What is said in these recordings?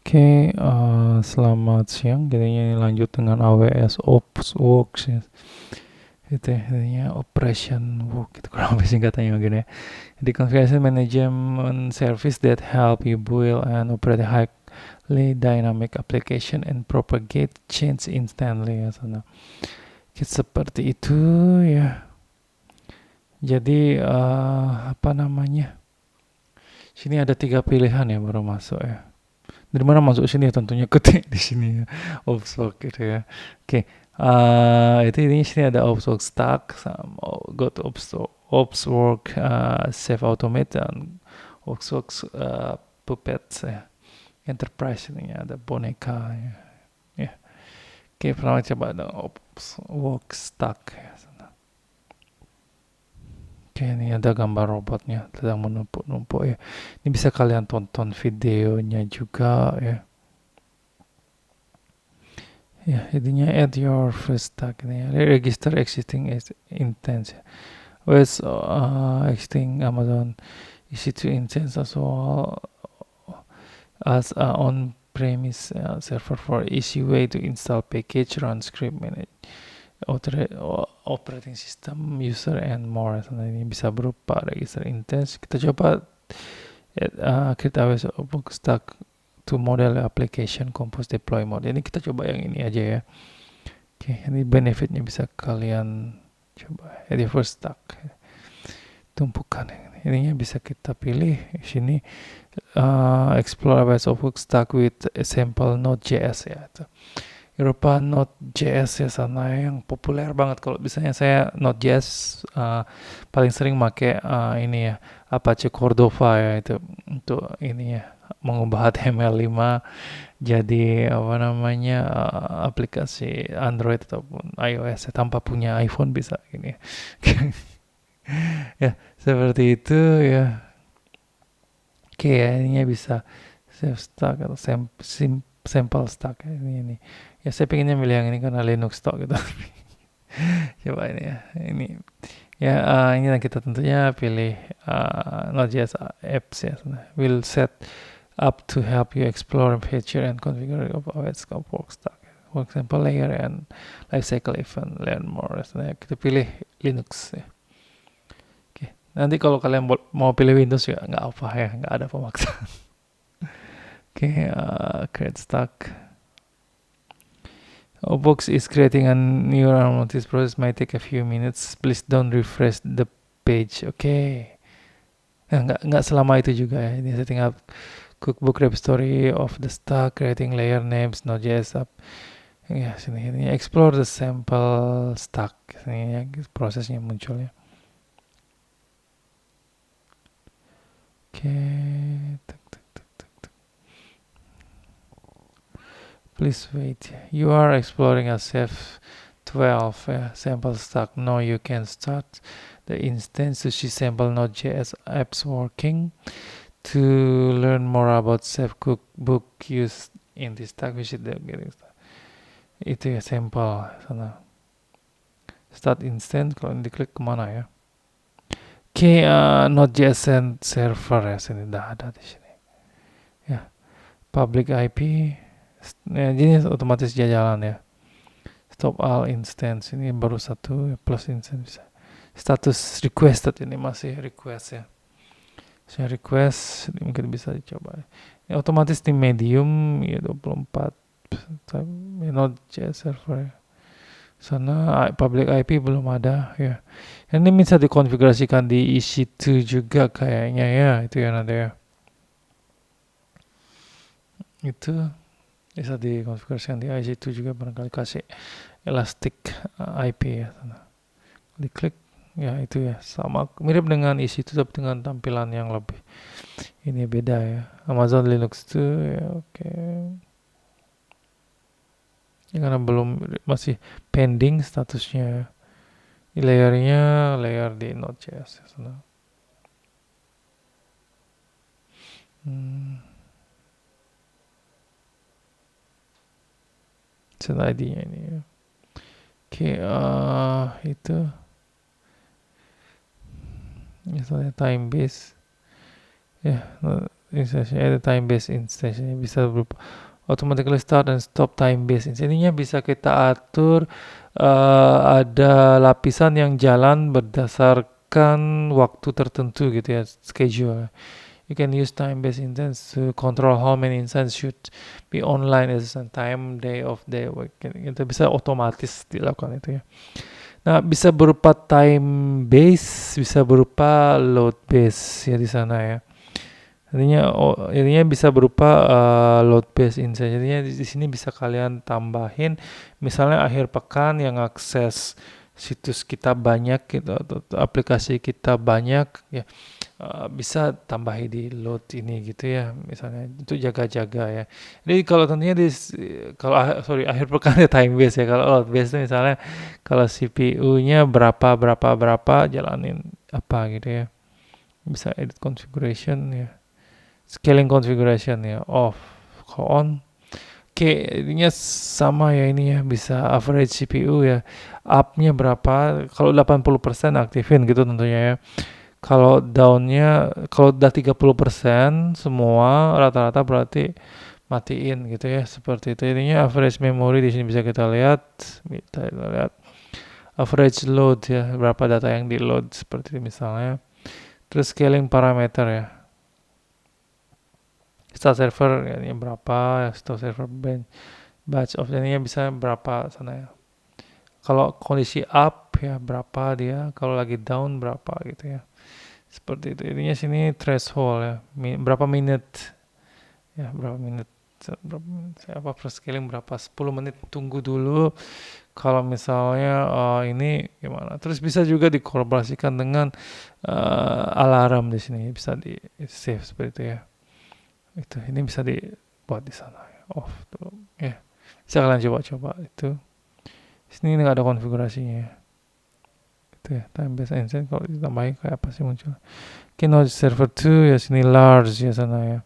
Oke, selamat siang. Jadinya ini lanjut dengan AWS Ops Works ya. Itu ya, jadinya Operation Work itu kurang lebih singkatannya gini ya. Jadi configuration management service that help you build and operate a highly dynamic application and propagate change instantly ya. Sana. Seperti itu ya. Jadi apa namanya? Sini ada 3 pilihan ya baru masuk ya. Dari mana masuk sini ya, tentunya ketik di sini ya. Opswork gitu ya. Oke, itu ini sini ada Opswork Stack sama go to Opswork Save Automate dan Opswork Puppet ya. Enterprise ini ada boneka ya. Ya. Oke, pertama coba ada Opswork Stack ya. Oke, ini ada gambar robotnya sedang menumpuk-numpuk ya. Ini bisa kalian tonton videonya juga ya. Ya, jadinya add your first tag ini ya. Register existing instance. With existing Amazon EC2 instance as well as on-premise server for easy way to install package, run script, manage operating system, user, and more. Nah, ini bisa berupa register instance. Kita coba kita stack to model application compose deploy mode. Ini kita coba yang ini aja ya. Oke, ini benefitnya bisa kalian coba. Jadi first stack tumpukan ininya bisa kita pilih di sini explore ways of work stack with a sample Node.js ya. Itu Eropa Node.js ya sana yang populer banget. Kalau misalnya saya Node.js paling sering pakai ini ya Apache Cordova ya, itu untuk ini ya mengubah HTML5 jadi apa namanya aplikasi Android ataupun iOS ya, tanpa punya iPhone bisa gini ya. Ya seperti itu ya. Kayaknya bisa save stack atau sample stack ya, ini. Ya saya pengennya milih yang ini karena Linux stock gitu. Coba ini ya. Ini ya ini kita tentunya pilih Node.js apps ya. Will set up to help you explore feature and configure of OS work stack. For example, layer and lifecycle event, learn more. Nah, kita pilih Linux ya. Oke. Nanti kalau kalian mau pilih Windows ya nggak apa ya, nggak ada pemaksaan. Oke, create stack. Box is creating a new arm. This process might take a few minutes. Please don't refresh the page. Oke. Nah, nggak selama itu juga ya. Ini setting up cookbook repository of the stack, creating layer names, Node.js app. Ya, sini explore the sample stack. Ini ya, prosesnya muncul ya. Oke. Please wait. You are exploring a Ceph12 sample stack. Now you can start the instance to see sample Node.js apps working. To learn more about Ceph cookbook used in this stack, visit the getting started. Itu ya sampel sana. Start instance, kalau ini diklik kemana ya? Oke, Node.js server ya, sini dah ada di sini. Ya, public IP. Ya, jadi otomatis dia jalan ya. Stop all instance, ini baru satu plus instance bisa. Status requested, ini masih request ya. Saya request, ini mungkin bisa dicoba. Ya, otomatis di medium ya 24 Node.js server ya. Sana public IP belum ada ya. Ini bisa dikonfigurasikan di EC2 juga kayaknya ya, itu ya nanti ya. Itu bisa dikonfigurasikan di EC2 juga, barangkali kasih elastic IP ya. Diklik ya, itu ya sama mirip dengan EC2 tapi dengan tampilan yang lebih ini beda ya. Amazon Linux itu ya, oke. Ya, karena belum, masih pending statusnya. Layernya layer di Node.js ya sana. Set ID-nya ini ya. Oke, itu misalnya time base ya, instance, ada time based instance, bisa berupa automatically start and stop time based instance. Ininya bisa kita atur, ada lapisan yang jalan berdasarkan waktu tertentu gitu ya, schedule. You can use time based instance to control how many instance should be online at a time, day of day week. Itu bisa otomatis dilakukan itu ya. Nah, bisa berupa time base, bisa berupa load base ya di sana ya. Artinya bisa berupa load base insight. Jadinya di sini bisa kalian tambahin, misalnya akhir pekan yang akses situs kita banyak gitu, atau aplikasi kita banyak ya, bisa tambahi di load ini gitu ya, misalnya itu jaga-jaga ya. Jadi kalau tentunya akhir pekan ya time base ya. Kalau load base itu misalnya kalau CPU-nya berapa jalanin apa gitu ya. Bisa edit configuration ya. Scaling configuration ya, off. Kalau on, oke, ininya sama ya, ini ya, bisa average CPU ya, up-nya berapa, kalau 80% aktifin gitu tentunya ya. Kalau down-nya, kalau udah 30% semua rata-rata berarti matiin gitu ya, seperti itu. Ininya average memory di sini bisa kita lihat, average load ya, berapa data yang di load seperti itu misalnya. Terus scaling parameter ya, start server ya, ini berapa, start server batch of ini bisa berapa sana ya. Kalau kondisi up ya berapa dia, kalau lagi down berapa gitu ya. Seperti itu. Intinya sini threshold ya, berapa menit ya, berapa menit apa per scaling berapa, 10 menit tunggu dulu. Kalau misalnya ini gimana, terus bisa juga dikolaborasikan dengan alarm di sini, bisa di save seperti itu ya. Itu ini bisa dibuat di sana ya, off tuh ya, bisa kalian coba-coba itu. Sini nggak ada konfigurasinya ya. Itu ya, time based instance kalau ditambahin kayak apa sih muncul. Node server 2 ya, sini large ya sana ya.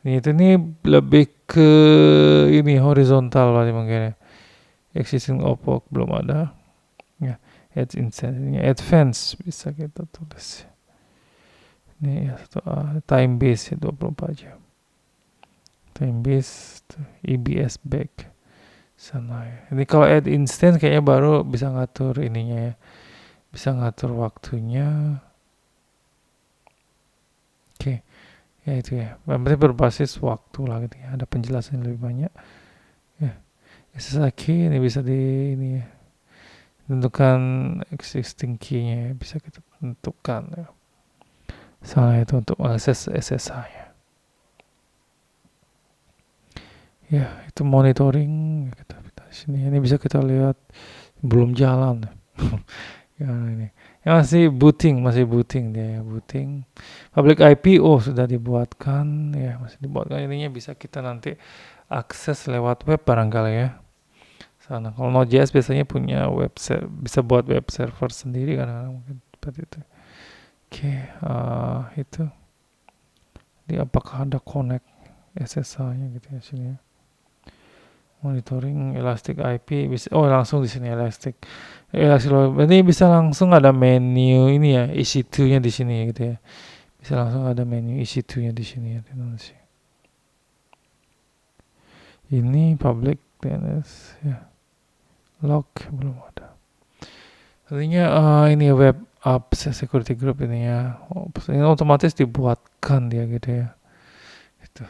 Ini lebih ke ini horizontal berarti mungkin ya. Existing opok belum ada ya. Add instance, ini advance bisa kita tulis. Ini ya, time base ya 24 jam. Time base EBS back sana ya. Ini kalau add instance kayaknya baru bisa ngatur ininya ya, bisa ngatur waktunya. Oke, ya itu ya, berarti berbasis waktu lah gitu ya, ada penjelasan yang lebih banyak ya. SSH ini bisa di ini ya, tentukan existing key-nya ya, bisa kita tentukan ya. Salah itu untuk mengakses SSH ya. Ya, itu monitoring kita sini. Ini bisa kita lihat belum jalan. Ya ini. Masih booting dia ya, booting. Public IP sudah dibuatkan ya, masih dibuatkan. Ininya bisa kita nanti akses lewat web barangkali ya. Sana. Kalau Node.js biasanya punya bisa buat web server sendiri kan, mungkin seperti itu. Oke, itu. Di apakah ada connect SSH-nya gitu ya sini ya. Monitoring Elastic IP bisa, langsung di sini Elastic. Berarti bisa langsung ada menu ini ya, EC2-nya di sini gitu ya. Bisa langsung ada menu EC2-nya di sini ya. Ini public DNS ya. Log belum ada. Artinya ini web apps security group ini ya. Ini otomatis dibuatkan dia gitu ya. Itu.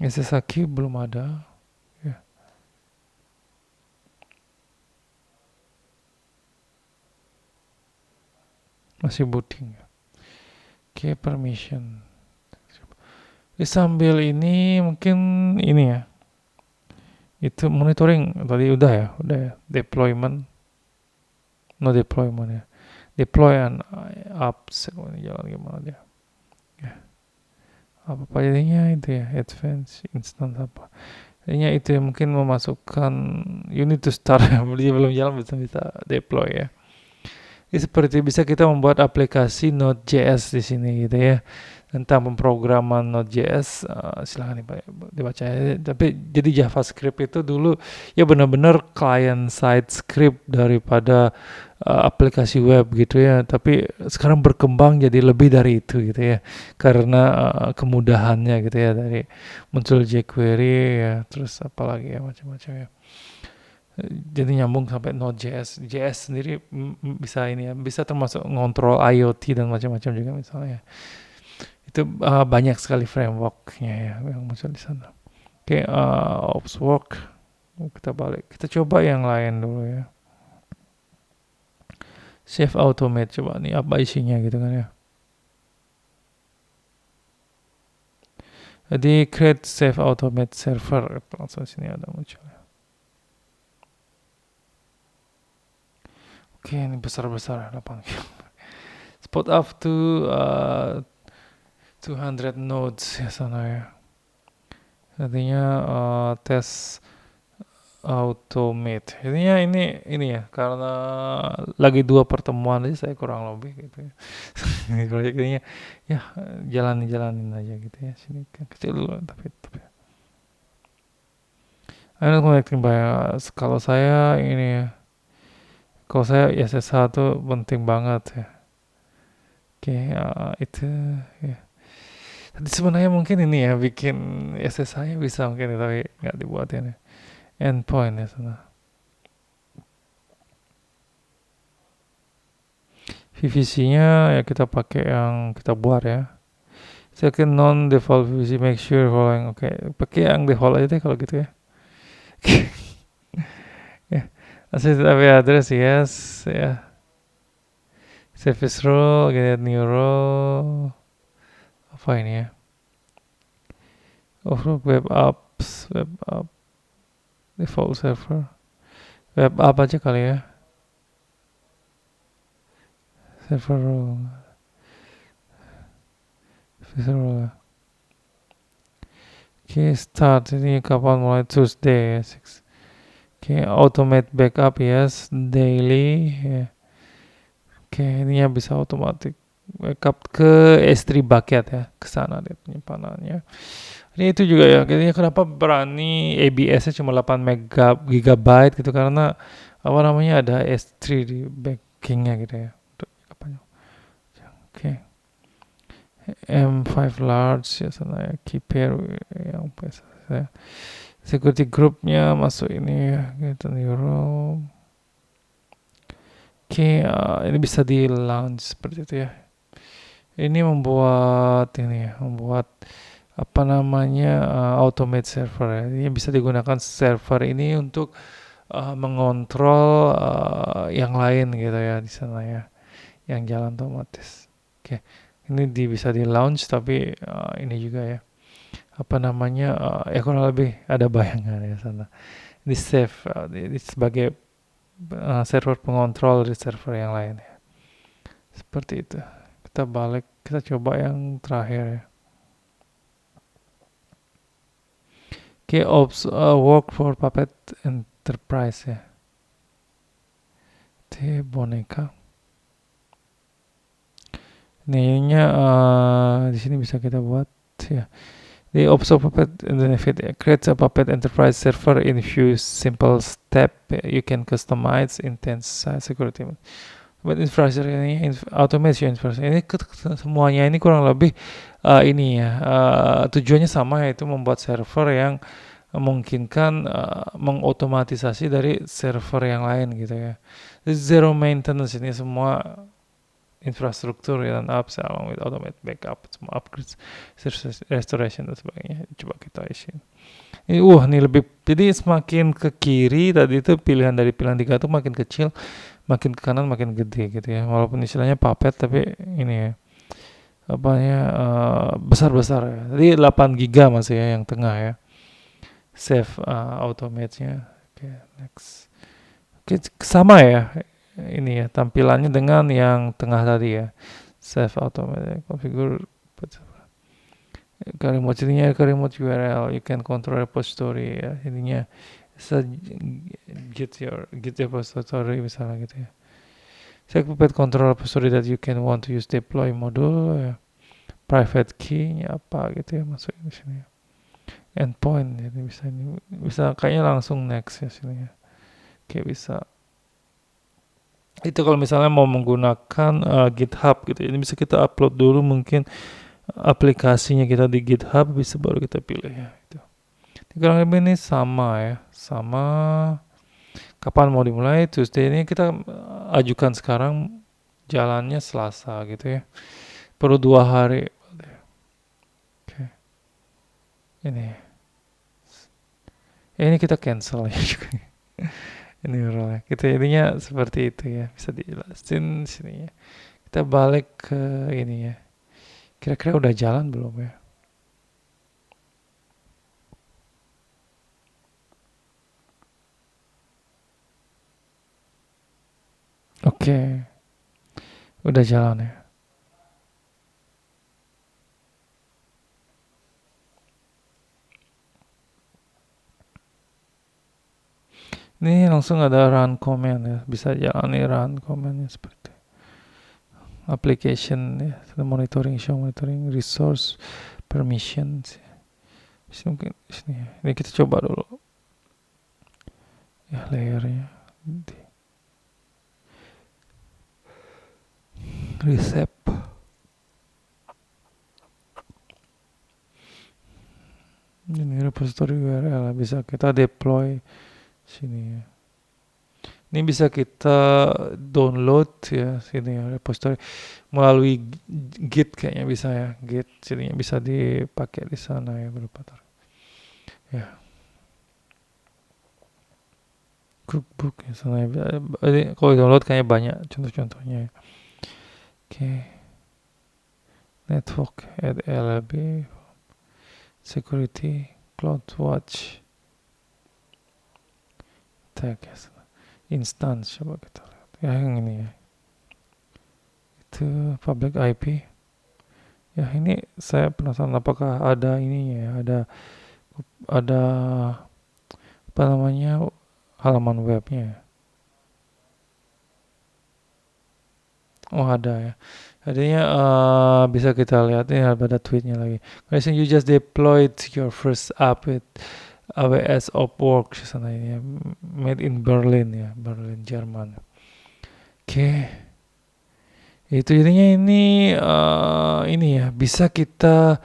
SSH belum ada. Ya. Masih booting ya. Oke, permission. Sambil ini mungkin ini ya. Itu monitoring tadi udah ya. Deployment. No deployment ya. Deploy and apps ini jalan gimana dia. Ya. Apa jadinya itu ya, advance instance apa. Jadinya itu ya, mungkin memasukkan you need to start ya. Belum jalan bisa deploy ya. Ini seperti bisa kita membuat aplikasi Node.js di sini gitu ya. Tentang pemrograman Node.js, silahkan dibaca ya. Tapi jadi JavaScript itu dulu ya benar-benar client side script daripada aplikasi web gitu ya. Tapi sekarang berkembang jadi lebih dari itu gitu ya. Karena kemudahannya gitu ya, dari muncul jQuery ya, terus apalagi ya macam-macam ya. Jadi nyambung sampai Node.js. JS sendiri bisa ini ya, bisa termasuk ngontrol IoT dan macam-macam juga misalnya. Itu banyak sekali frameworknya ya yang muncul di sana. Oke, Opswork, kita balik. Kita coba yang lain dulu ya. Save Automate, coba nih apa isinya gitu kan ya. Jadi create Save Automate server, langsung sini ada muncul. Oke, ini besar-besar 8 Spot up to 200 nodes ya sana ya. Artinya tes automate. Intinya ini ya, karena lagi 2 pertemuan aja saya kurang lebih gitu ya. Ini proyek ininya ya jalanin aja gitu ya. Sini kan kecil dulu tapi I'm not connecting by kalau saya ini ya. Kalau saya SSH tuh penting banget ya. Oke, itu ya. Tadi sebenarnya mungkin ini ya bikin SSH-nya bisa mungkin ya, tapi nggak dibuatin ya. Endpoint ya sana. VPC-nya ya kita pakai yang kita buat ya. Second non default VPC, make sure following. Oke, pakai yang default aja deh kalau gitu ya. Ya, associated IP address yes ya. Service role, get new role. Apa ini ya? Overlook web apps, web app, default server. Web app aja kali ya. Server role. Server role. Oke, start ini kapan mulai? Tuesday ya. Oke, automate backup yes, daily ya. Oke, ini ya bisa otomatis backup ke S3 bucket ya, ke sana deh penyimpanannya. Ini itu juga ya, kayaknya kenapa berani ABS-nya cuma 8 gigabyte gitu, karena apa namanya ada S3 di backingnya gitu ya. Untuk apanya? Oke. M5 large ya sana ya, key pair yang biasa ya. Security groupnya masuk ini ya, gitu Euro. Oke, ini bisa di launch seperti itu ya. Ini membuat apa namanya automate server ya. Ini bisa digunakan server ini untuk mengontrol yang lain gitu ya di sana ya, yang jalan otomatis. Oke, ini bisa di launch tapi ini juga ya apa namanya ya kurang lebih ada bayangan ya sana. Di save sebagai server pengontrol di server yang lain ya. Seperti itu. Kita balik, kita coba yang terakhir ya. Oke, ops work for Puppet Enterprise ya. Di boneka. Ininya di sini bisa kita buat ya. The ops of Puppet benefit creates a Puppet Enterprise server in few simple step. You can customize intense security. Buat infrastruktur ini, automation infrastruktur ini semuanya ini kurang lebih ini ya tujuannya sama, yaitu membuat server yang memungkinkan mengotomatisasi dari server yang lain gitu ya. Zero maintenance ini semua infrastruktur dan apps along with automate backup, semua upgrades, restoration dan sebagainya. Coba kita isi. Ini lebih, jadi semakin ke kiri tadi itu pilihan dari pilihan 3 itu makin kecil, makin ke kanan makin gede gitu ya. Walaupun istilahnya Puppet tapi ini ya apanya besar-besar ya. Jadi 8 giga masih ya yang tengah ya. Save automate-nya. Oke, next. Oke, sama ya ini ya tampilannya dengan yang tengah tadi ya. Save automate, configure remote, jadinya remote URL, you can control repository ya. Ininya git repository misalnya gitu ya. Check puppet control repository that you can want to use deploy module ya. Private key-nya apa gitu ya, masukin di sini ya. Endpoint jadi bisa kayaknya langsung next ya sini ya. Kayak bisa. Itu kalau misalnya mau menggunakan GitHub gitu. Ini bisa kita upload dulu mungkin aplikasinya kita di GitHub, bisa baru kita pilih ya itu. Kurang lebih ini sama ya, sama kapan mau dimulai. Tuesday ini kita ajukan sekarang, jalannya Selasa gitu ya. Perlu 2 hari. Oke. Ini. Ini kita cancel ya juga. Ini role. Kita intinya seperti itu ya. Bisa dijelasin sini ya. Kita balik ke ini ya. Kira-kira udah jalan belum ya? Oke. Udah jalan ya. Ini langsung ada run command ya. Bisa jalani run commandnya seperti application ya. Monitoring, show monitoring, resource, permissions. Mungkin sini ya. Ini kita coba dulu. Ya layernya. Recep. Ini repository URL bisa kita deploy sini ya. Ini bisa kita download ya sini ya, repository melalui Git kayaknya bisa ya. Git sini bisa dipakai di sana ya berupa ya. Cookbook ya sana ya. Kalau download kayaknya banyak contoh-contohnya ya. Oke. Network add LLB security CloudWatch tag ya sana. Instance coba kita lihat ya, yang ini ya, itu public IP ya. Ini saya penasaran apakah ada ininya ya, ada apa namanya halaman webnya ya. Oh ada ya, adanya bisa kita lihat ini ada tweetnya lagi. Question, you just deployed your first app with AWS Opworks sana ini ya, made in Berlin ya, Berlin Jerman. Oke. Itu jadinya ini ya bisa kita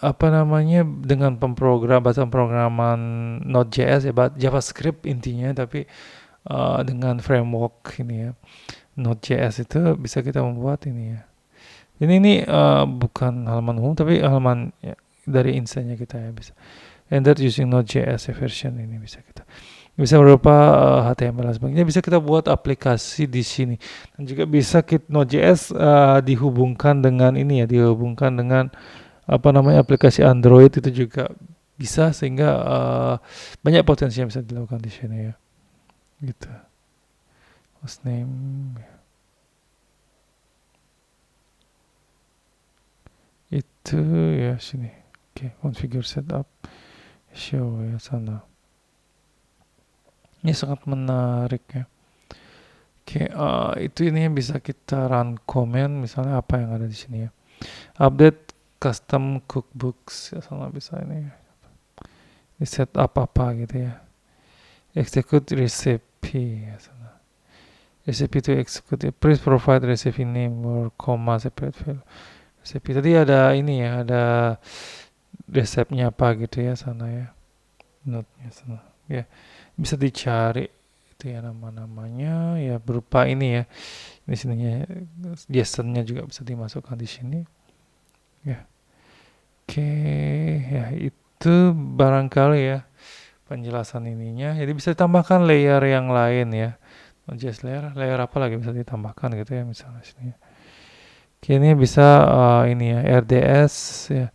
apa namanya dengan bahasa pemrograman Node.js ya, JavaScript intinya, tapi dengan framework ini ya Node.js itu bisa kita membuat ini ya. Ini bukan halaman umum tapi halaman ya, dari instannya kita ya bisa. And that using Node.js version ini bisa berupa HTML dan sebagainya. Bisa kita buat aplikasi di sini. Dan juga bisa Node.js dihubungkan dengan ini ya, dihubungkan dengan apa namanya aplikasi Android itu juga bisa, sehingga banyak potensi yang bisa dilakukan di sini ya. Gitu. Hostname. Itu ya sini. Oke, configure setup. Show ya sana. Ini sangat menarik ya. Oke, itu ini bisa kita run command, misalnya apa yang ada di sini ya. Update custom cookbooks ya, sama bisa ini. Di set apa gitu ya. Execute recipe ya sana. Recipe to execute. Please provide recipe name or comma separate file. Recipe tadi ada ini ya, ada resepnya apa gitu ya sana ya. Note-nya sana. Ya, bisa dicari itu ya nama-namanya ya berupa ini ya. Di sininya JSON-nya juga bisa dimasukkan di sini. Ya. Oke, ya itu barangkali ya penjelasan ininya. Jadi bisa ditambahkan layer yang lain ya. JS layer apa lagi bisa ditambahkan gitu ya misalnya sini. Oke, ini bisa ini ya RDS ya,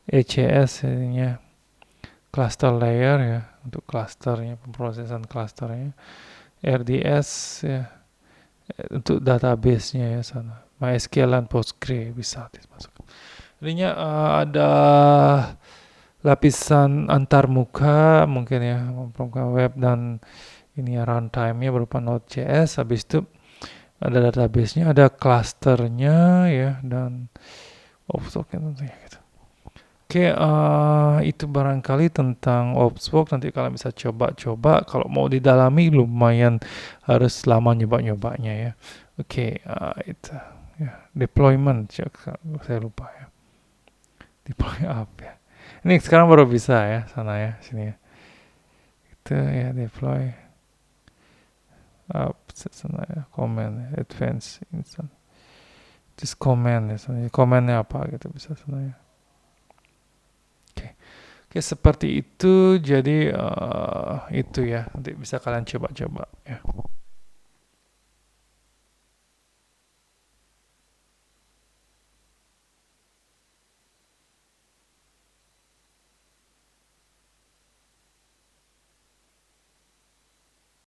ECS ininya cluster layer ya, untuk clusternya, pemrosesan clusternya. RDS ya untuk database-nya ya sana. MySQL dan Postgre bisa dimasukkan. Jadinya ada lapisan antarmuka mungkin ya, pemrograman web dan ini ya runtime-nya berupa Node.js, habis itu ada database-nya, ada cluster-nya ya, dan Opswalk tentunya gitu. Oke, itu barangkali tentang Opswalk. Nanti kalian bisa coba-coba. Kalau mau didalami lumayan harus lama nyoba-nyobanya ya. Oke, itu ya. Deployment, saya lupa ya. Deploy up ya. Ini sekarang baru bisa ya, sana ya, sini ya. Itu ya, deploy up, sana ya, command, advance, instant. Just command ya, sana ya. Commandnya apa gitu bisa sana ya. Oke, seperti itu. Jadi itu ya, nanti bisa kalian coba-coba ya.